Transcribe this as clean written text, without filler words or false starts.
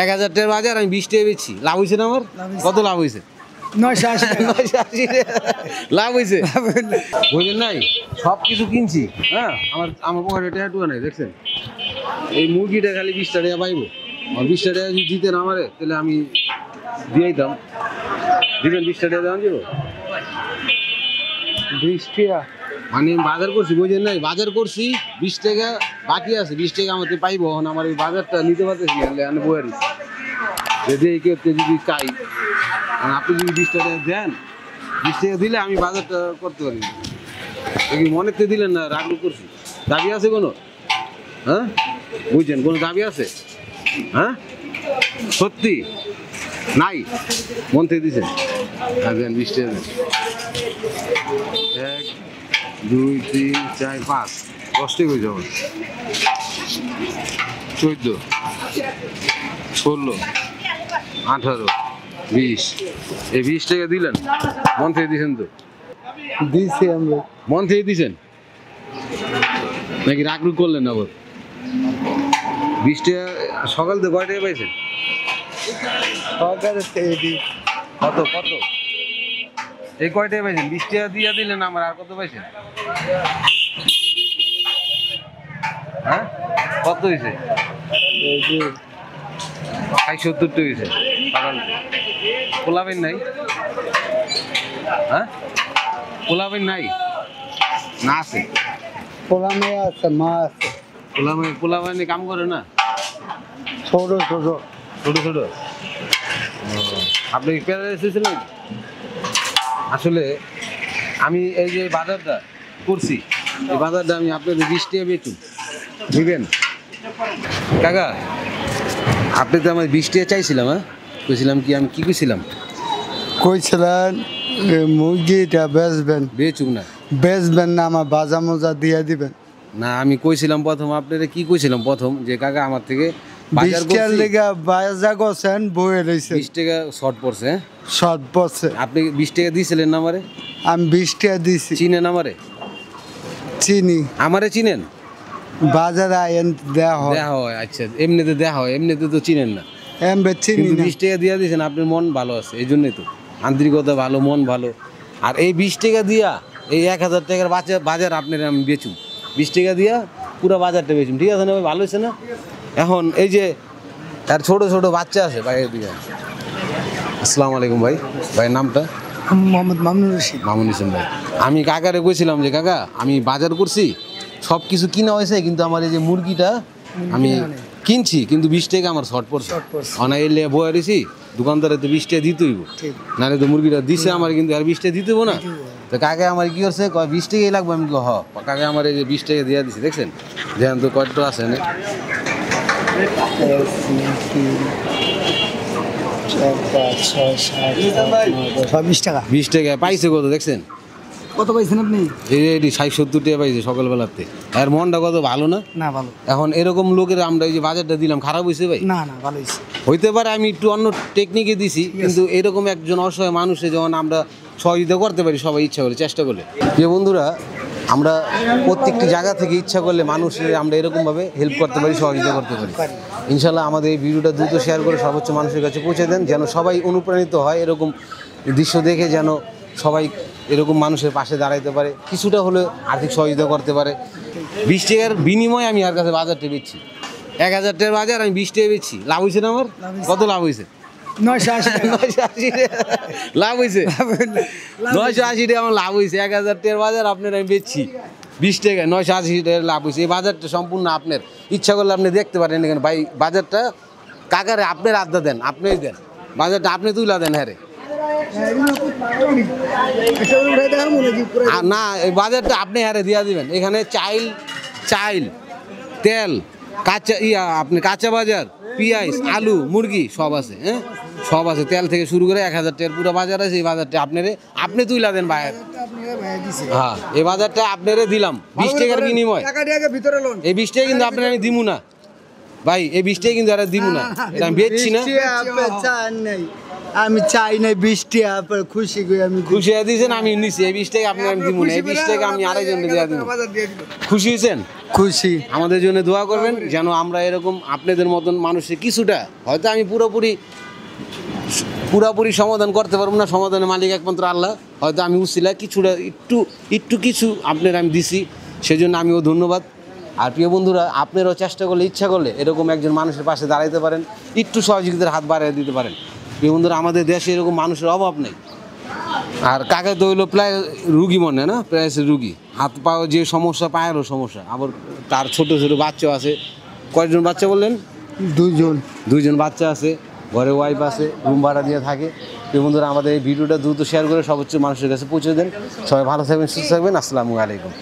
1000 টাকার বাজার আমি 20 টাকা বেচছি, লাভ হয়েছে না আমার? কত লাভ হয়েছে? 980 লাভ হয়েছে। বুঝলেন নাই, সব কিছু কিনছি। হ্যাঁ, আমার পকেটে টাকা নাই, দেখছেন? এই মুরগিটা খালি 20 টাকা পাইবো। আর 20 টাকা যদি দিতেন আমারে, তাহলে আমি দিয়ে দিতাম। দিবেন 20 টাকা দেওয়া যাবো? 20 টাকা মানে বাজার করছি, বুঝলেন নাই? বাজার করছি, 20 টাকা বাকি আছে, 20 টাকা আমাদের পাইবো। এখন আমার এই বাজারটা নিতে পারতেছি না, আমি বয়ারি যদি এই কেউ যদি চাই, আপনি যদি 20 টাকা দেন, 20 টাকা দিলে আমি বাজারটা করতে পারি। মনেতে দিলেন না, রাগ করছি। দাবি আছে কোনো? হ্যাঁ, বুঝছেন, কোনো দাবি আছে? হ্যাঁ, সত্যি নাই, মন থেকে দিচ্ছেন। দেন 20 টাকা দেন। 1 2 3 4 5 10 টাকা হয়ে যাবে। 14 16 18 20 এই 20 টাকা দিলেন, মন থেকে দিচ্ছেন তো? দিছি আমরা। মন থেকে দিচ্ছেন নাকি রাগ করলেন না? আবার 20 টাকা সকাল থেকে কয় টাকা পাইছেন? কত কত এই কয় টাকা পাইছেন? 20 টাকা দিয়ে দিলেন আমার, আর কত পাইছেন? হ্যাঁ, কত হয়েছে? 70 টাকা হয়েছে। পোলাবেন নাই? হ্যাঁ, পোলাবেন নাই না? আছে পোলামে আছে, মা আছে। পোলাবেন কাম করে না? ছোট ছোট ছোট ছোট। আপনি পেয়ারা এসেছিলেন? আসলে আমি এই যে বাজারটা করছি, এই বাজারটা আমি আপনাদের 20 টাকা বেচুন, বুঝবেন? কাকা, আপনি তো আমার 20 টাকা চাইছিলাম। হ্যাঁ, কইছিলাম কি, আমি কি কইছিলাম? কইছিলেন মুরগিটা বেচবেন। বেচুক না? বেচবেন না, আমার বাজা মজা দিয়ে দিবেন না, আমি কইছিলাম প্রথম, আপনারা কি কইছিলাম প্রথম, যে কাকা আমার থেকে 20 টাকার লেগে বাজা করছেন, বয়ে রয়েছে। 20 টাকা শর্ট পড়ছে। হ্যাঁ, শর্ট পড়ছে। আপনি 20 টাকা দিয়েছিলেন না আমারে? আমি 20 টাকা দিছি। চিনেন আমারে? চিনি। আমারে চিনেন? বাজারে আইন দেওয়া হয়। দেওয়া হয়, আচ্ছা। এমনিতে দেওয়া হয়, এমনিতে তো চিনেন না। চিনি কিন্তু না। 20 টাকা দিয়ে দিয়েছেন, আপনার মন ভালো আছে, এই জন্যই তো। আন্তরিকতা ভালো, মন ভালো। আর এই 20 টাকা দিয়া এই 1000 টাকার বাজার আপনার আমি বেচুম। 20 টাকা দিয়া পুরো বাজারটা বেচুম, ঠিক আছে না ভাই? ভালো হয়েছে না? এখন এই যে তার ছোট ছোট বাচ্চা আছে বাইরের দিকে। আসসালামু আলাইকুম ভাই। ভাইয়ের নামটা? মোহাম্মদ মামুনুর রশিদ। মামুন হোসেন ভাই। আমি কাকারে কইছিলাম যে কাকা, আমি বাজার করছি, সব কিছু কিনা হয়েছে, কিন্তু আমার এই যে মুরগিটা আমি কিনছি, কিন্তু 20 টাকা আমার শর্ট পড়ছে। অনা এলে বয়ে রয়েছি, দোকানদারে তো 20 টাকা দিতে হইব, নাহলে তো মুরগিটা দিছে আমার, কিন্তু আর 20 টাকা দিতে হইব না। তো কাকা আমার কি করছে, 20 টাকাই লাগবে। আমি কাকা আমার এই যে 20 টাকা দিয়ে দিছি, দেখছেন? যেহেন তো কয়টা আছে না? 20 টাকা। 20 টাকা পাইছে কত, দেখছেন? কত পাইছেন আপনি? এই 60-70 টাকা পাইছে সকালবেলাতে। আর মনটা কত ভালো না? না, ভালো। এখন এরকম লোকের আমরা এই যে বাজারটা দিলাম, খারাপ হয়েছে ভাই? না না, ভালো হয়েছে। হইতে পারে আমি একটু অন্য টেকনিকে দিছি, কিন্তু এরকম একজন অসহায় মানুষে যখন আমরা সহযোগিতা করতে পারি, সবাই ইচ্ছা করে, চেষ্টা করলে। যে বন্ধুরা, আমরা প্রত্যেকটি জায়গা থেকে ইচ্ছা করলে মানুষের আমরা এরকমভাবে হেল্প করতে পারি, সহযোগিতা করতে পারি। ইনশাল্লাহ আমাদের এই ভিডিওটা দ্রুত শেয়ার করে সর্বোচ্চ মানুষের কাছে পৌঁছে দেন, যেন সবাই অনুপ্রাণিত হয়। এরকম দৃশ্য দেখে যেন সবাই এরকম মানুষের পাশে দাঁড়াইতে পারে, কিছুটা হলে আর্থিক সহযোগিতা করতে পারে। 20 টাকার বিনিময়ে আমি আর কাছে বাজারটা বেচছি। 1000 টাকার বাজার আমি 20 টাকা বেচছি, লাভ হয়েছে না আমার? কত লাভ হয়েছে? 980 লাভ হয়েছে। 980 টাকা আমার লাভ হয়েছে। 1000 টাকার বাজার আপনার আমি বেচছি 20 টাকা, 980 টাকার লাভ হয়েছে। এই বাজারটা সম্পূর্ণ আপনার, ইচ্ছা করলে আপনি দেখতে পারেন এখানে। ভাই, বাজারটা কাকারে আপনার আড্ডা দেন, আপনিই দেন বাজারটা, আপনি তুলা দেন। হ্যাঁ রে, না, এই বাজারটা আপনি হারে দিয়া দিবেন। এখানে চাইল, তেল, আপনি কাঁচা বাজার, পেঁয়াজ, আলু, মুরগি সব আছে। হ্যাঁ, সব আছে। তেল থেকে শুরু করে 1000 টাকার পুরো বাজার আছে। এই বাজারটা আপনি তুইলা দেন ভাই। হ্যাঁ, এই বাজারটা আপনারে দিলাম 20 টাকার বিনিময়। এই 20 টাকা কিন্তু আপনার আমি দিমু না ভাই, এই 20 টাকা কিন্তু আর দিমু না, এটা আমি বেচছি না। আমি চাই না 20 টাকা খুশি করে আমি খুশি হয়ে দিয়েছেন, আমি নিছি এই 20 টাকা আপনার আমি দিব না, এই 20 টাকা আমি আরেকজনকে দেওয়া দিব। খুশি হয়েছেন? খুশি। আমাদের জন্য দোয়া করবেন যেন আমরা এরকম আপনাদের মতন মানুষের কিছুটা, হয়তো আমি পুরোপুরি সমাধান করতে পারবো না, সমাধানের মালিক একমাত্র আল্লাহ, হয়তো আমি উছিলা কিছুটা একটু কিছু আপনার আমি দিছি, সেজন্য আমিও ধন্যবাদ। আর প্রিয় বন্ধুরা, আপনারাও চেষ্টা করলে ইচ্ছা করলে এরকম একজন মানুষের পাশে দাঁড়াইতে পারেন, একটু সহযোগিতার হাত বাড়িয়ে দিতে পারেন। প্রিয় বন্ধুরা, আমাদের দেশে এরকম মানুষের অভাব নেই। আর কাকা তো হইলো প্রায় রুগী মনে না, প্রায় রুগী, হাত পাও যে সমস্যা, পায়েরও সমস্যা, আবার তার ছোট ছোট বাচ্চাও আছে। কয়জন বাচ্চা বললেন? 2জন বাচ্চা আছে, ঘরে ওয়াইফ আছে, রুম ভাড়া দিয়ে থাকে। প্রিয় বন্ধুরা, আমাদের এই ভিডিওটা দ্রুত শেয়ার করে সর্বোচ্চ মানুষের কাছে পৌঁছে দেন। সবাই ভালো থাকবেন, সুস্থ থাকবেন। আসসালামু আলাইকুম।